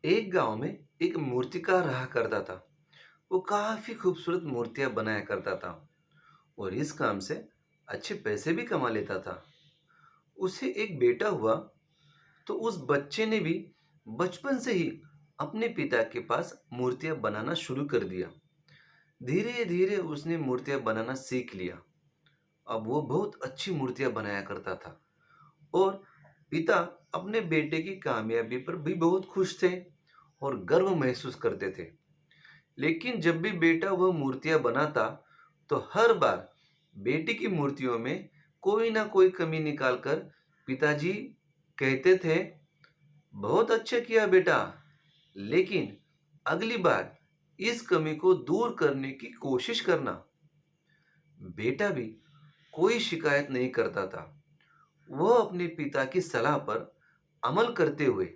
एक गांव में एक मूर्तिकार रहा करता था। वो काफी खूबसूरत मूर्तियां बनाया करता था और इस काम से अच्छे पैसे भी कमा लेता था। उसे एक बेटा हुआ तो उस बच्चे ने भी बचपन से ही अपने पिता के पास मूर्तियां बनाना शुरू कर दिया। धीरे धीरे उसने मूर्तियां बनाना सीख लिया। अब वो बहुत अच्छी मूर्तियां बनाया करता था और पिता अपने बेटे की कामयाबी पर भी बहुत खुश थे और गर्व महसूस करते थे। लेकिन जब भी बेटा वह मूर्तियां बनाता तो हर बार बेटी की मूर्तियों में कोई ना कोई कमी निकालकर पिताजी कहते थे, बहुत अच्छा किया बेटा, लेकिन अगली बार इस कमी को दूर करने की कोशिश करना। बेटा भी कोई शिकायत नहीं करता था। वह अपने पिता की सलाह पर अमल करते हुए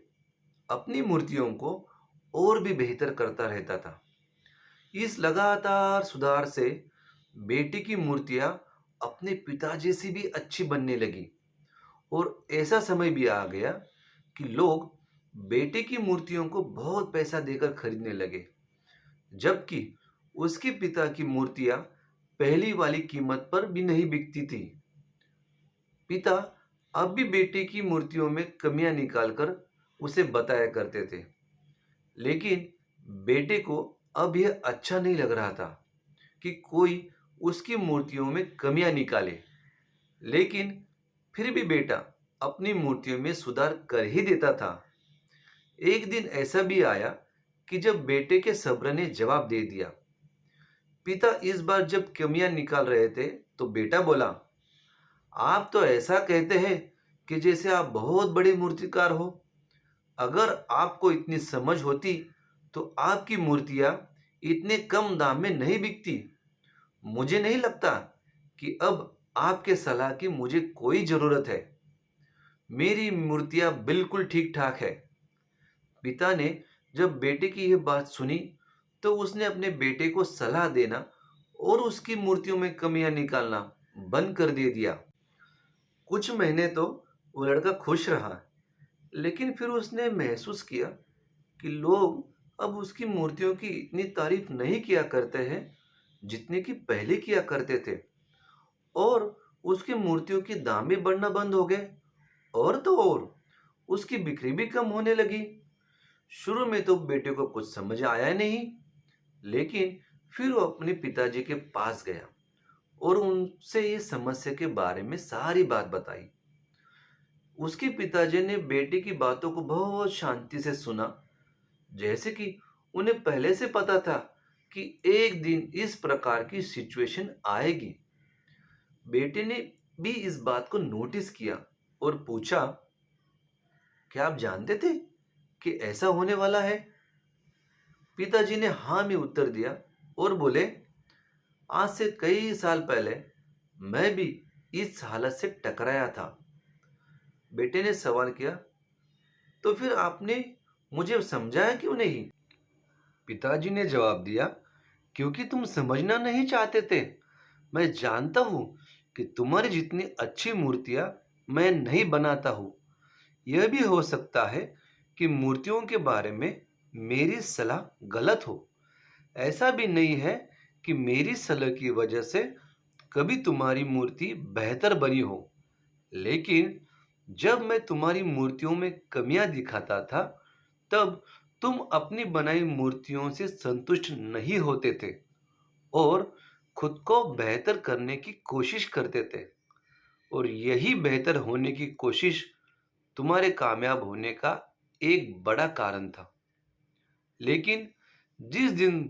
अपनी मूर्तियों को और भी बेहतर करता रहता था। इस लगातार सुधार से बेटी की मूर्तियां अपने पिताजी से भी अच्छी बनने लगी और ऐसा समय भी आ गया कि लोग बेटे की मूर्तियों को बहुत पैसा देकर खरीदने लगे, जबकि उसके पिता की मूर्तियां पहली वाली कीमत पर भी नहीं बिकती थी। पिता अब भी बेटे की मूर्तियों में कमियां निकालकर उसे बताया करते थे, लेकिन बेटे को अब यह अच्छा नहीं लग रहा था कि कोई उसकी मूर्तियों में कमियां निकाले। लेकिन फिर भी बेटा अपनी मूर्तियों में सुधार कर ही देता था। एक दिन ऐसा भी आया कि जब बेटे के सब्र ने जवाब दे दिया। पिता इस बार जब कमियां निकाल रहे थे तो बेटा बोला, आप तो ऐसा कहते हैं कि जैसे आप बहुत बड़े मूर्तिकार हो। अगर आपको इतनी समझ होती तो आपकी मूर्तियां इतने कम दाम में नहीं बिकती। मुझे नहीं लगता कि अब आपके सलाह की मुझे कोई जरूरत है। मेरी मूर्तियां बिल्कुल ठीक ठाक है। पिता ने जब बेटे की यह बात सुनी तो उसने अपने बेटे को सलाह देना और उसकी मूर्तियों में कमियां निकालना बंद कर दे दिया। कुछ महीने तो वो लड़का खुश रहा, लेकिन फिर उसने महसूस किया कि लोग अब उसकी मूर्तियों की इतनी तारीफ नहीं किया करते हैं जितनी कि पहले किया करते थे, और उसकी मूर्तियों के दाम भी बढ़ना बंद हो गए। और तो और उसकी बिक्री भी कम होने लगी। शुरू में तो बेटे को कुछ समझ आया नहीं, लेकिन फिर वो अपने पिताजी के पास गया और उनसे ये समस्या के बारे में सारी बात बताई। उसके पिताजी ने बेटे की बातों को बहुत शांति से सुना, जैसे कि उन्हें पहले से पता था कि एक दिन इस प्रकार की सिचुएशन आएगी। बेटे ने भी इस बात को नोटिस किया और पूछा, क्या आप जानते थे कि ऐसा होने वाला है? पिताजी ने हाँ में उत्तर दिया और बोले, आज से कई साल पहले मैं भी इस हालत से टकराया था। बेटे ने सवाल किया, तो फिर आपने मुझे समझाया क्यों नहीं? पिताजी ने जवाब दिया, क्योंकि तुम समझना नहीं चाहते थे। मैं जानता हूं कि तुम्हारी जितनी अच्छी मूर्तियां मैं नहीं बनाता हूं। यह भी हो सकता है कि मूर्तियों के बारे में मेरी सलाह गलत हो। ऐसा भी नहीं है कि मेरी सलाह की वजह से कभी तुम्हारी मूर्ति बेहतर बनी हो। लेकिन जब मैं तुम्हारी मूर्तियों में कमियां दिखाता था, तब तुम अपनी बनाई मूर्तियों से संतुष्ट नहीं होते थे और खुद को बेहतर करने की कोशिश करते थे। और यही बेहतर होने की कोशिश तुम्हारे कामयाब होने का एक बड़ा कारण था। लेकिन जिस दिन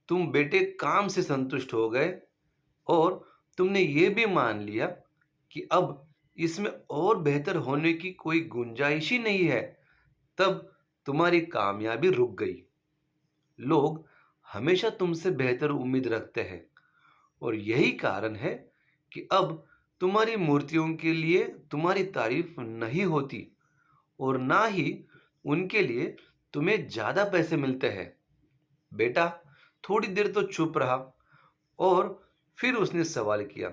तुम बेटे काम से संतुष्ट हो गए और तुमने ये भी मान लिया कि अब इसमें और बेहतर होने की कोई गुंजाइश ही नहीं है, तब तुम्हारी कामयाबी रुक गई। लोग हमेशा तुमसे बेहतर उम्मीद रखते हैं और यही कारण है कि अब तुम्हारी मूर्तियों के लिए तुम्हारी तारीफ नहीं होती और ना ही उनके लिए तुम्हें ज्यादा पैसे मिलते हैं। बेटा थोड़ी देर तो चुप रहा और फिर उसने सवाल किया,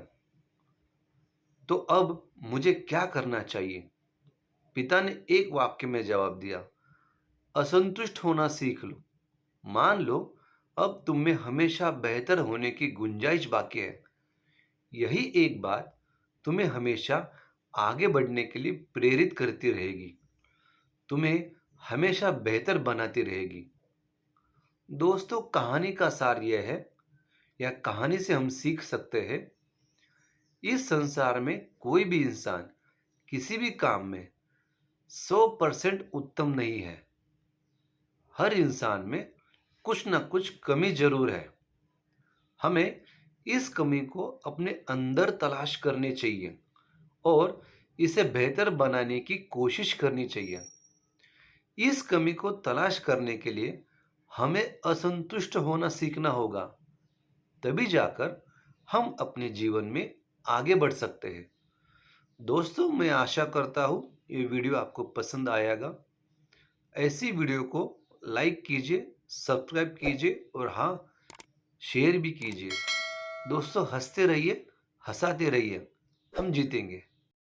तो अब मुझे क्या करना चाहिए? पिता ने एक वाक्य में जवाब दिया, असंतुष्ट होना सीख लो। मान लो अब तुम में हमेशा बेहतर होने की गुंजाइश बाकी है। यही एक बात तुम्हें हमेशा आगे बढ़ने के लिए प्रेरित करती रहेगी, तुम्हें हमेशा बेहतर बनाती रहेगी। दोस्तों, कहानी का सार यह है, या कहानी से हम सीख सकते हैं, इस संसार में कोई भी इंसान किसी भी काम में 100% उत्तम नहीं है। हर इंसान में कुछ ना कुछ कमी जरूर है। हमें इस कमी को अपने अंदर तलाश करनी चाहिए और इसे बेहतर बनाने की कोशिश करनी चाहिए। इस कमी को तलाश करने के लिए हमें असंतुष्ट होना सीखना होगा। तभी जाकर हम अपने जीवन में आगे बढ़ सकते हैं। दोस्तों, मैं आशा करता हूँ ये वीडियो आपको पसंद आएगा। ऐसी वीडियो को लाइक कीजिए, सब्सक्राइब कीजिए और हाँ, शेयर भी कीजिए। दोस्तों, हंसते रहिए, हंसाते रहिए, हम जीतेंगे।